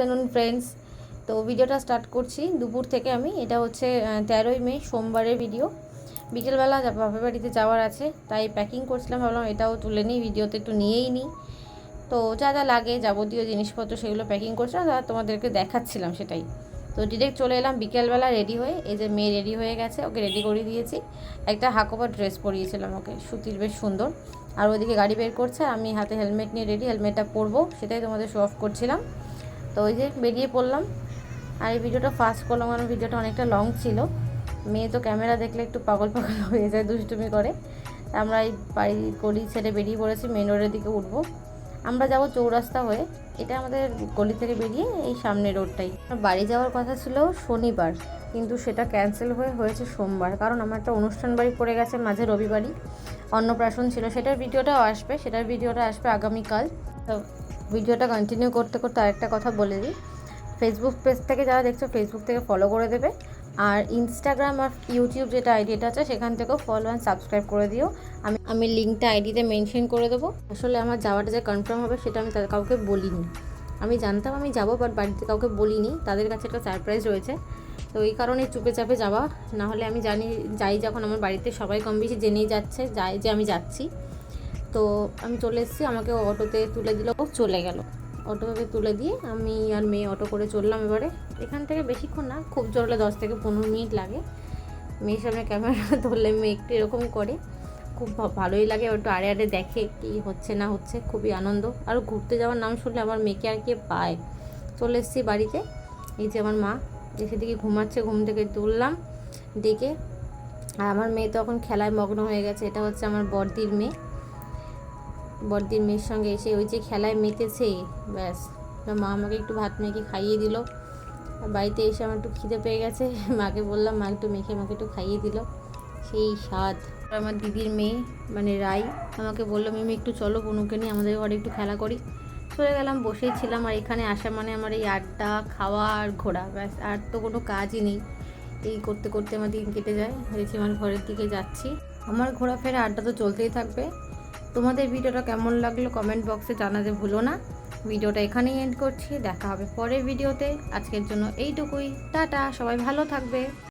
Afternoon friends. তো ভিডিওটা start করছি দুপুর থেকে আমি। এটা হচ্ছে 13ই মে সোমবারের ভিডিও। বিকেলবেলা বাপের বাড়িতে যাওয়ার আছে, তাই প্যাকিং করছিলাম, ভাবলাম এটাও তুলে নিই, ভিডিওতে একটু নিয়েই নিই। তো যা যা লাগে যাবতীয় জিনিসপত্র সেগুলো প্যাকিং করছিলাম, আর তোমাদেরকে দেখাচ্ছিলাম সেটাই। তো ডিরেক্ট চলে এলাম বিকেলবেলা রেডি হয়ে। এই যে মেয়ে রেডি হয়ে গেছে, ওকে রেডি করিয়ে দিয়েছি। একটা হাকোবা ড্রেস পরিয়েছিলাম ওকে, সুতির, বেশ সুন্দর। আর ওইদিকে গাড়ি বের করছে, আমি হাতে হেলমেট নিয়ে রেডি, হেলমেটটা পরবো সেটাই তোমাদের শো অফ করছিলাম। তো ওই যে বেরিয়ে পড়লাম। আর এই ভিডিওটা ফাস্ট করলাম কারণ ভিডিওটা অনেকটা লং ছিল। মেয়ে তো ক্যামেরা দেখলে একটু পাগল পাগল হয়ে যায়, দুষ্টুমি করে। আমরা এই বাড়ি গলি ছেড়ে বেরিয়ে পড়েছি, মেন রোডের দিকে উঠবো। আমরা যাব চৌরাস্তা হয়ে, এটা আমাদের গলি থেকে বেরিয়ে এই সামনের রোডটাই। বাড়ি যাওয়ার কথা ছিল শনিবার, কিন্তু সেটা ক্যান্সেল হয়েছে সোমবার, কারণ আমার একটা অনুষ্ঠান বাড়ি পড়ে গেছে মাঝে, রবিবারই অন্নপ্রাশন ছিল। সেটার ভিডিওটা আসবে আগামীকাল। তো ভিডিওটা কন্টিনিউ করতে করতে আরেকটা কথা বলে দিই, ফেসবুক পেজ থেকে যারা দেখছো ফেসবুক থেকে ফলো করে দেবে, আর ইনস্টাগ্রাম আর ইউটিউব যেটা আইডিটা আছে সেখান থেকেও ফলো অ্যান্ড সাবস্ক্রাইব করে দিও। আমি লিঙ্কটা আইডিতে মেনশন করে দেবো। আসলে আমার যাওয়াটা যে কনফার্ম হবে সেটা আমি কাউকে বলিনি। আমি জানতাম আমি যাবো, বাট বাড়িতে কাউকে বলিনি, তাদের কাছে একটা সারপ্রাইজ রয়েছে। তো এই কারণে চুপে চাপে যাওয়া, না হলে আমি যাই যখন আমার বাড়িতে সবাই কম বেশি জেনেই যায় যে আমি যাচ্ছি। তো আমি চলে এসেছি, আমাকে অটোতে তুলে দিল, ও চলে গেল। অটোতে তুলে দিয়ে আমি আর মেয়ে অটো করে চললাম। এবারে এখান থেকে বেশিক্ষণ না, খুব জোর হলে 10 থেকে 15 মিনিট লাগে। মেয়ের সামনে ক্যামেরা ধরলে মেয়ে একটু এরকম করে, খুব ভালোই লাগে, একটু আড়ে আড়ে দেখে কী হচ্ছে না হচ্ছে, খুবই আনন্দ। আর ঘুরতে যাওয়ার নাম শুনলে আমার মেয়েকে আর কে পায়। চলে এসেছি বাড়িতে। এই যে আমার মা সেদিকে ঘুমাচ্ছে, ঘুম থেকে তুললাম ডেকে। আর আমার মেয়ে তো এখন খেলায় মগ্ন হয়ে গেছে। এটা হচ্ছে আমার বড়দির মেয়ের সঙ্গে এসে ওই যে খেলায় মেতেছে, ব্যাস। মা আমাকে একটু ভাত মেখে খাইয়ে দিল। বাড়িতে এসে আমার একটু খিদে পেয়ে গেছে, মাকে বললাম, মা একটু মেখে আমাকে একটু খাইয়ে দিল, সেই স্বাদ। আমার দিদির মেয়ে মানে রাই আমাকে বললো, মিমি একটু চলো বনুকে নিয়ে আমাদের ঘরে একটু খেলা করি। চলে গেলাম, বসেই ছিলাম। আর এখানে আসা মানে আমার এই আড্ডা, খাওয়া আর ঘোরা, ব্যাস, আর তো কোনো কাজই নেই। এই করতে করতে আমার দিন কেটে যায়। দেখছি আমার ঘরের দিকে যাচ্ছি। আমার ঘোরাফেরা আড্ডা তো চলতেই থাকবে। তোমাদের ভিডিওটা কেমন লাগলো কমেন্ট বক্সে জানাতে ভুলো না। ভিডিওটা এখানেই এন্ড করছি, দেখা হবে পরের ভিডিওতে। আজকের জন্য এইটুকুই, টাটা, সবাই ভালো থাকবে।